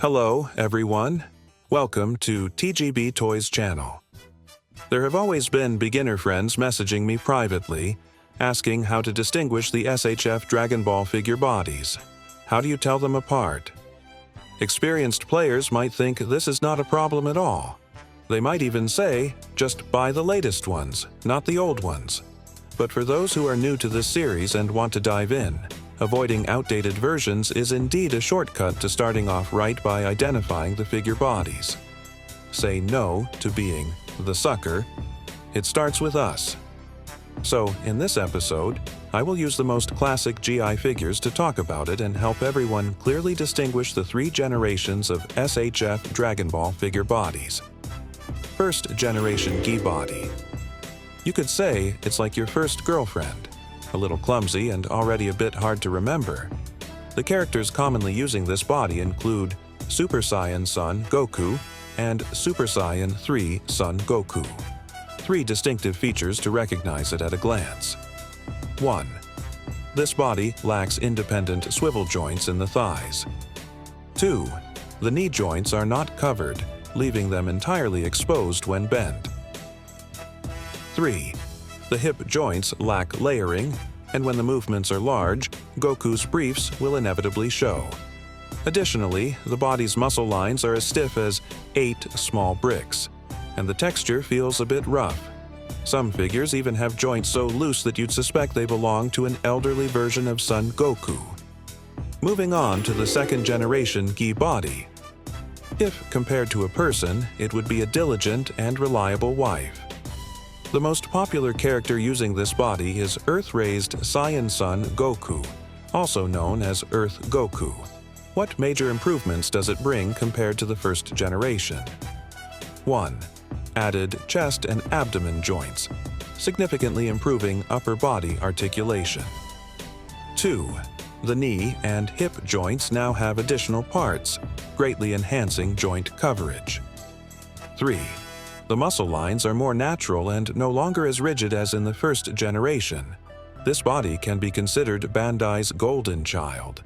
Hello, everyone. Welcome to TGBtoys channel. There have always been beginner friends messaging me privately, asking how to distinguish the SHF Dragon Ball figure bodies. How do you tell them apart? Experienced players might think this is not a problem at all. They might even say, just buy the latest ones, not the old ones. But for those who are new to this series and want to dive in, avoiding outdated versions is indeed a shortcut to starting off right by identifying the figure bodies. Say no to being the sucker. It starts with us. So, in this episode, I will use the most classic GI figures to talk about it and help everyone clearly distinguish the three generations of SHF Dragon Ball figure bodies. First generation Gi body. You could say it's like your first girlfriend. A little clumsy and already a bit hard to remember. The characters commonly using this body include Super Saiyan Son Goku and Super Saiyan 3 Son Goku. Three distinctive features to recognize it at a glance. 1. This body lacks independent swivel joints in the thighs. 2. The knee joints are not covered, leaving them entirely exposed when bent. 3. The hip joints lack layering, and when the movements are large, Goku's briefs will inevitably show. Additionally, the body's muscle lines are as stiff as 8 small bricks, and the texture feels a bit rough. Some figures even have joints so loose that you'd suspect they belong to an elderly version of Son Goku. Moving on to the second generation Gi body. If compared to a person, it would be a diligent and reliable wife. The most popular character using this body is Earth-raised Saiyan Son Goku, also known as Earth Goku. What major improvements does it bring compared to the first generation? 1. Added chest and abdomen joints, significantly improving upper body articulation. 2. The knee and hip joints now have additional parts, greatly enhancing joint coverage. 3. The muscle lines are more natural and no longer as rigid as in the first generation. This body can be considered Bandai's golden child.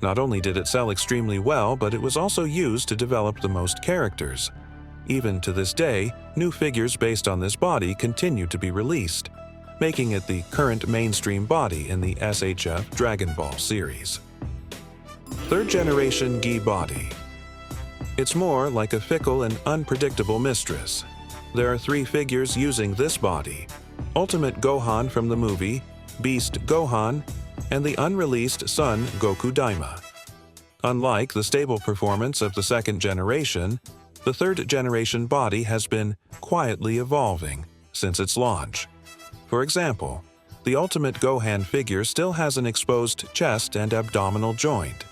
Not only did it sell extremely well, but it was also used to develop the most characters. Even to this day, new figures based on this body continue to be released, making it the current mainstream body in the SHF Dragon Ball series. Third generation Gi body. It's more like a fickle and unpredictable mistress. There are three figures using this body: Ultimate Gohan from the movie, Beast Gohan, and the unreleased Son Goku Daima. Unlike the stable performance of the second generation, the third generation body has been quietly evolving since its launch. For example, the Ultimate Gohan figure still has an exposed chest and abdominal joint.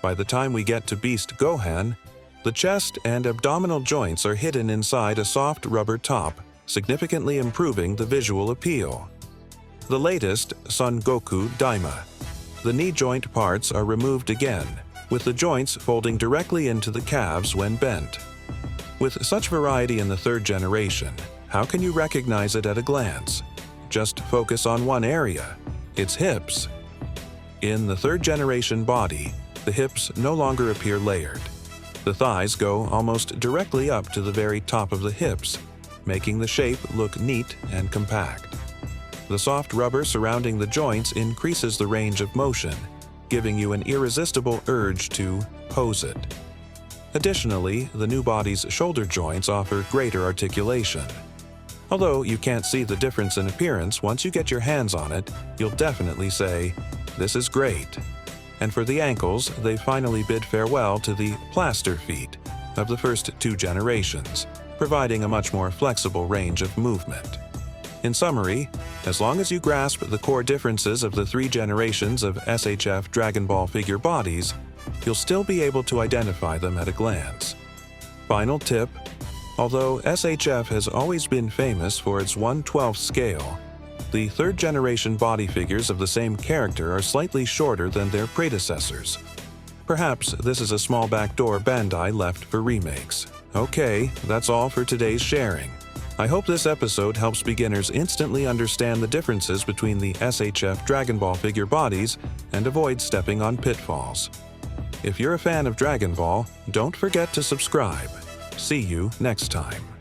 By the time we get to Beast Gohan, the chest and abdominal joints are hidden inside a soft rubber top, significantly improving the visual appeal. The latest, Son Goku Daima. The knee joint parts are removed again, with the joints folding directly into the calves when bent. With such variety in the third generation, how can you recognize it at a glance? Just focus on one area: its hips. In the third generation body, the hips no longer appear layered. The thighs go almost directly up to the very top of the hips, making the shape look neat and compact. The soft rubber surrounding the joints increases the range of motion, giving you an irresistible urge to pose it. Additionally, the new body's shoulder joints offer greater articulation. Although you can't see the difference in appearance, once you get your hands on it, you'll definitely say, "This is great." And for the ankles, they finally bid farewell to the plaster feet of the first two generations, providing a much more flexible range of movement. In summary, as long as you grasp the core differences of the three generations of SHF Dragon Ball figure bodies, you'll still be able to identify them at a glance. Final tip: although SHF has always been famous for its 1/12 scale, the third generation body figures of the same character are slightly shorter than their predecessors. Perhaps this is a small backdoor Bandai left for remakes. Okay, that's all for today's sharing. I hope this episode helps beginners instantly understand the differences between the SHF Dragon Ball figure bodies and avoid stepping on pitfalls. If you're a fan of Dragon Ball, don't forget to subscribe. See you next time.